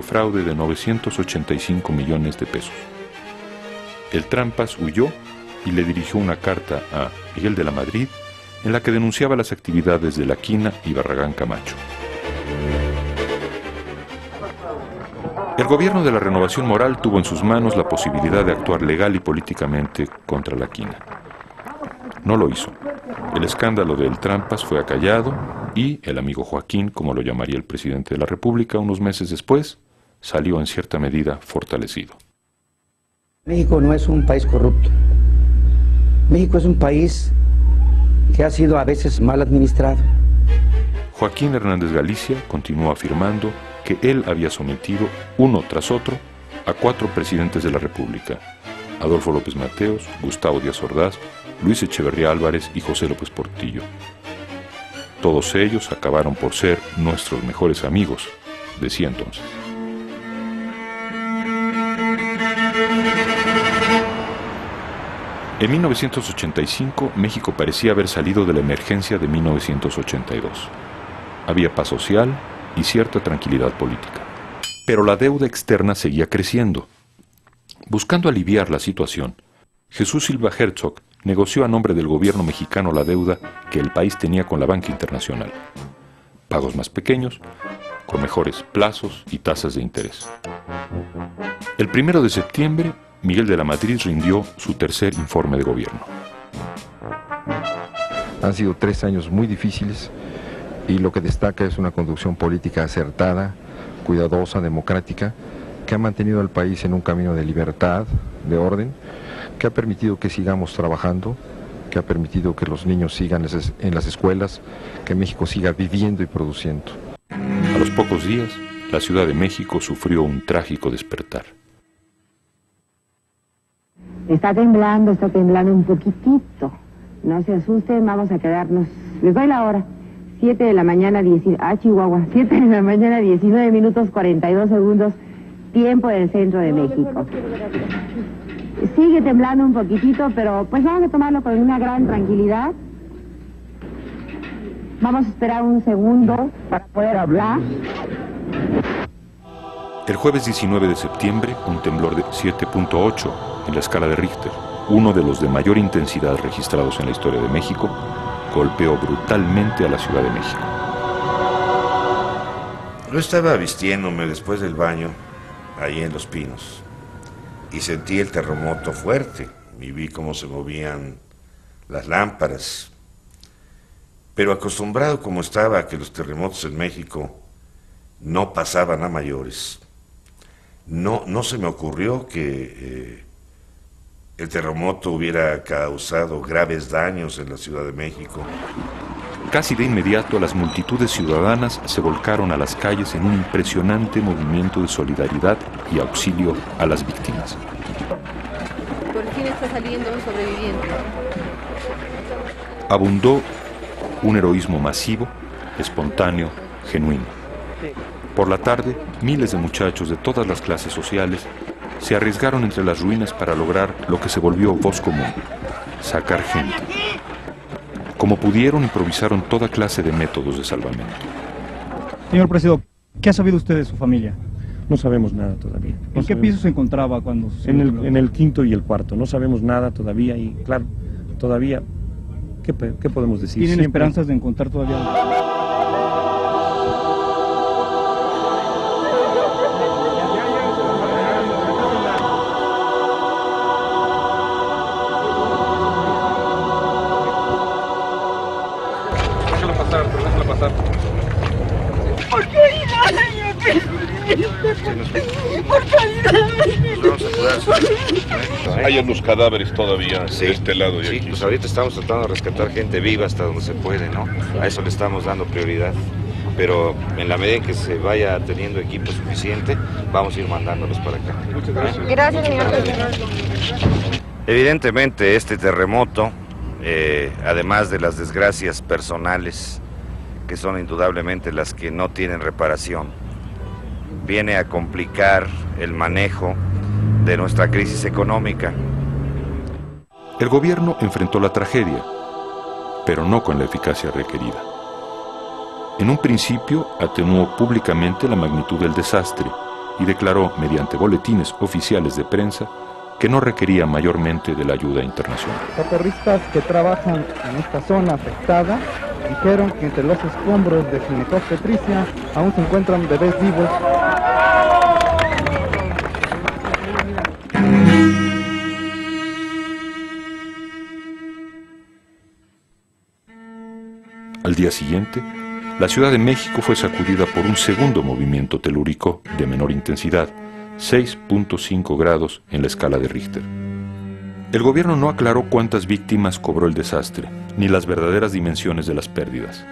fraude de 985 millones de pesos. El Trampas huyó y le dirigió una carta a Miguel de la Madrid en la que denunciaba las actividades de La Quina y Barragán Camacho. El gobierno de la Renovación Moral tuvo en sus manos la posibilidad de actuar legal y políticamente contra La Quina. No lo hizo. El escándalo del Trampas fue acallado y el amigo Joaquín, como lo llamaría el presidente de la República unos meses después, salió en cierta medida fortalecido. México no es un país corrupto. México es un país que ha sido a veces mal administrado. Joaquín Hernández Galicia continuó afirmando que él había sometido, uno tras otro, a 4 presidentes de la República: Adolfo López Mateos, Gustavo Díaz Ordaz, Luis Echeverría Álvarez y José López Portillo. Todos ellos acabaron por ser nuestros mejores amigos, decía entonces. En 1985, México parecía haber salido de la emergencia de 1982. Había paz social y cierta tranquilidad política. Pero la deuda externa seguía creciendo. Buscando aliviar la situación, Jesús Silva Herzog negoció a nombre del gobierno mexicano la deuda que el país tenía con la banca internacional. Pagos más pequeños, con mejores plazos y tasas de interés. El 1 de septiembre, Miguel de la Madrid rindió su tercer informe de gobierno. Han sido 3 años muy difíciles y lo que destaca es una conducción política acertada, cuidadosa, democrática, que ha mantenido al país en un camino de libertad, de orden, que ha permitido que sigamos trabajando, que ha permitido que los niños sigan en las escuelas, que México siga viviendo y produciendo. A los pocos días, la Ciudad de México sufrió un trágico despertar. Está temblando un poquitito. No se asusten, vamos a quedarnos. Les doy la hora. 7 de la mañana, Chihuahua. 7 de la mañana, 19 minutos, 42 segundos, tiempo del centro de México. Sigue temblando un poquitito, pero pues vamos a tomarlo con una gran tranquilidad. Vamos a esperar un segundo para poder hablar. El jueves 19 de septiembre, un temblor de 7.8 en la escala de Richter, uno de los de mayor intensidad registrados en la historia de México, golpeó brutalmente a la Ciudad de México. Yo estaba vistiéndome después del baño, ahí en Los Pinos, y sentí el terremoto fuerte, y vi cómo se movían las lámparas. Pero acostumbrado como estaba a que los terremotos en México no pasaban a mayores, no se me ocurrió que el terremoto hubiera causado graves daños en la Ciudad de México. Casi de inmediato, las multitudes ciudadanas se volcaron a las calles en un impresionante movimiento de solidaridad y auxilio a las víctimas. Por fin está saliendo un sobreviviente. Abundó un heroísmo masivo, espontáneo, genuino. Por la tarde, miles de muchachos de todas las clases sociales se arriesgaron entre las ruinas para lograr lo que se volvió voz común: sacar gente. Como pudieron, improvisaron toda clase de métodos de salvamento. Señor presidente, ¿qué ha sabido usted de su familia? No sabemos nada todavía. ¿En qué piso se encontraba cuando sucedió? En el quinto y el cuarto. No sabemos nada todavía y, claro, todavía, ¿qué podemos decir? ¿Tienen esperanzas de encontrar todavía? Hay unos cadáveres todavía de este lado y aquí. Pues ahorita estamos tratando de rescatar gente viva hasta donde se puede, ¿no? A eso le estamos dando prioridad. Pero en la medida en que se vaya teniendo equipo suficiente, vamos a ir mandándolos para acá. Muchas gracias. Gracias, señor presidente. Evidentemente este terremoto, además de las desgracias personales, que son indudablemente las que no tienen reparación, viene a complicar el manejo de nuestra crisis económica. El gobierno enfrentó la tragedia, pero no con la eficacia requerida. En un principio atenuó públicamente la magnitud del desastre y declaró mediante boletines oficiales de prensa que no requería mayormente de la ayuda internacional. Socorristas que trabajan en esta zona afectada dijeron que entre los escombros de Ginecós Petricia aún se encuentran bebés vivos. Al día siguiente, la Ciudad de México fue sacudida por un segundo movimiento telúrico de menor intensidad, 6.5 grados en la escala de Richter. El gobierno no aclaró cuántas víctimas cobró el desastre, ni las verdaderas dimensiones de las pérdidas.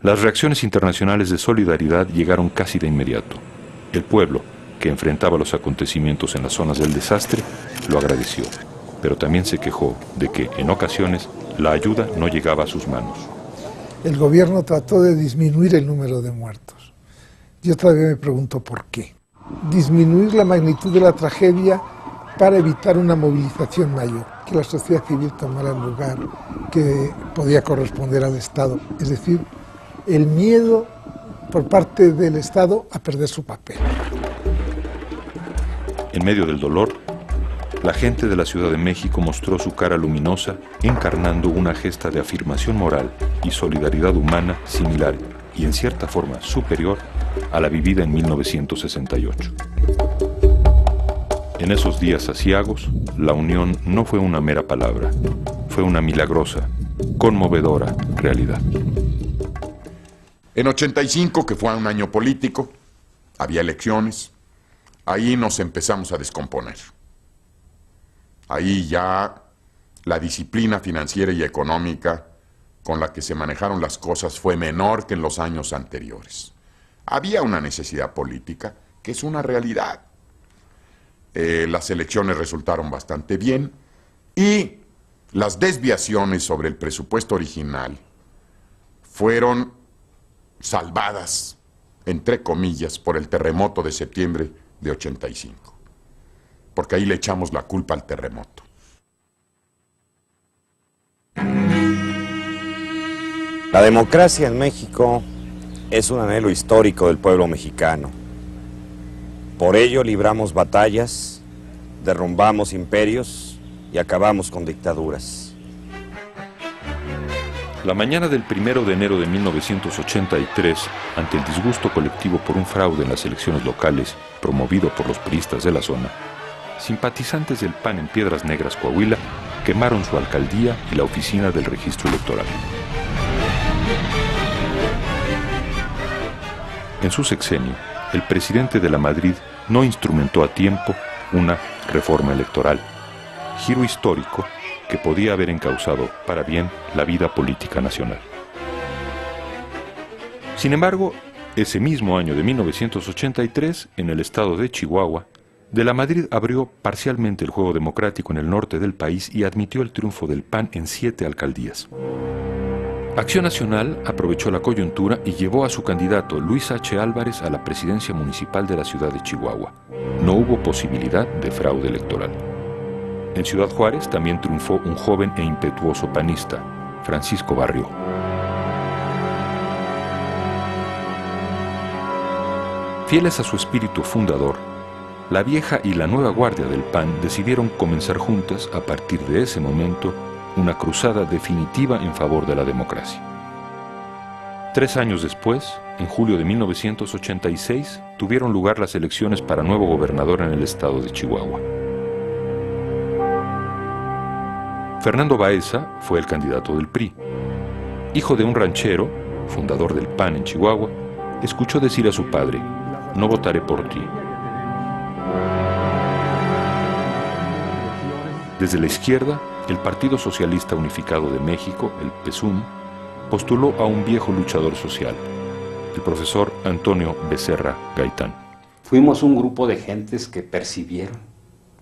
Las reacciones internacionales de solidaridad llegaron casi de inmediato. El pueblo, que enfrentaba los acontecimientos en las zonas del desastre, lo agradeció, pero también se quejó de que, en ocasiones, la ayuda no llegaba a sus manos. El gobierno trató de disminuir el número de muertos. Yo todavía me pregunto por qué. Disminuir la magnitud de la tragedia para evitar una movilización mayor, que la sociedad civil tomara el lugar que podía corresponder al Estado, es decir, el miedo por parte del Estado a perder su papel. En medio del dolor, la gente de la Ciudad de México mostró su cara luminosa, encarnando una gesta de afirmación moral y solidaridad humana similar y en cierta forma superior a la vivida en 1968. En esos días aciagos, la unión no fue una mera palabra, fue una milagrosa, conmovedora realidad. En 85, que fue un año político, había elecciones, ahí nos empezamos a descomponer. Ahí ya la disciplina financiera y económica con la que se manejaron las cosas fue menor que en los años anteriores. Había una necesidad política, que es una realidad. Las elecciones resultaron bastante bien y las desviaciones sobre el presupuesto original fueron salvadas, entre comillas, por el terremoto de septiembre de 85. Porque ahí le echamos la culpa al terremoto. La democracia en México es un anhelo histórico del pueblo mexicano. Por ello libramos batallas, derrumbamos imperios y acabamos con dictaduras. La mañana del 1 de enero de 1983, ante el disgusto colectivo por un fraude en las elecciones locales promovido por los priistas de la zona, simpatizantes del PAN en Piedras Negras, Coahuila, quemaron su alcaldía y la oficina del registro electoral. En su sexenio, el presidente de la Madrid no instrumentó a tiempo una reforma electoral, giro histórico que podía haber encauzado para bien la vida política nacional. Sin embargo, ese mismo año de 1983, en el estado de Chihuahua, de la Madrid abrió parcialmente el juego democrático en el norte del país y admitió el triunfo del PAN en 7 alcaldías. Acción Nacional aprovechó la coyuntura y llevó a su candidato Luis H. Álvarez a la presidencia municipal de la ciudad de Chihuahua. No hubo posibilidad de fraude electoral. En Ciudad Juárez también triunfó un joven e impetuoso panista, Francisco Barrio. Fieles a su espíritu fundador, la vieja y la nueva guardia del PAN decidieron comenzar juntas, a partir de ese momento, una cruzada definitiva en favor de la democracia. 3 años después, en julio de 1986, tuvieron lugar las elecciones para nuevo gobernador en el estado de Chihuahua. Fernando Baeza fue el candidato del PRI. Hijo de un ranchero, fundador del PAN en Chihuahua, escuchó decir a su padre: "No votaré por ti". Desde la izquierda, el Partido Socialista Unificado de México, el PSUM, postuló a un viejo luchador social, el profesor Antonio Becerra Gaitán. Fuimos un grupo de gentes que percibieron,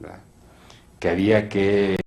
¿verdad?, que había que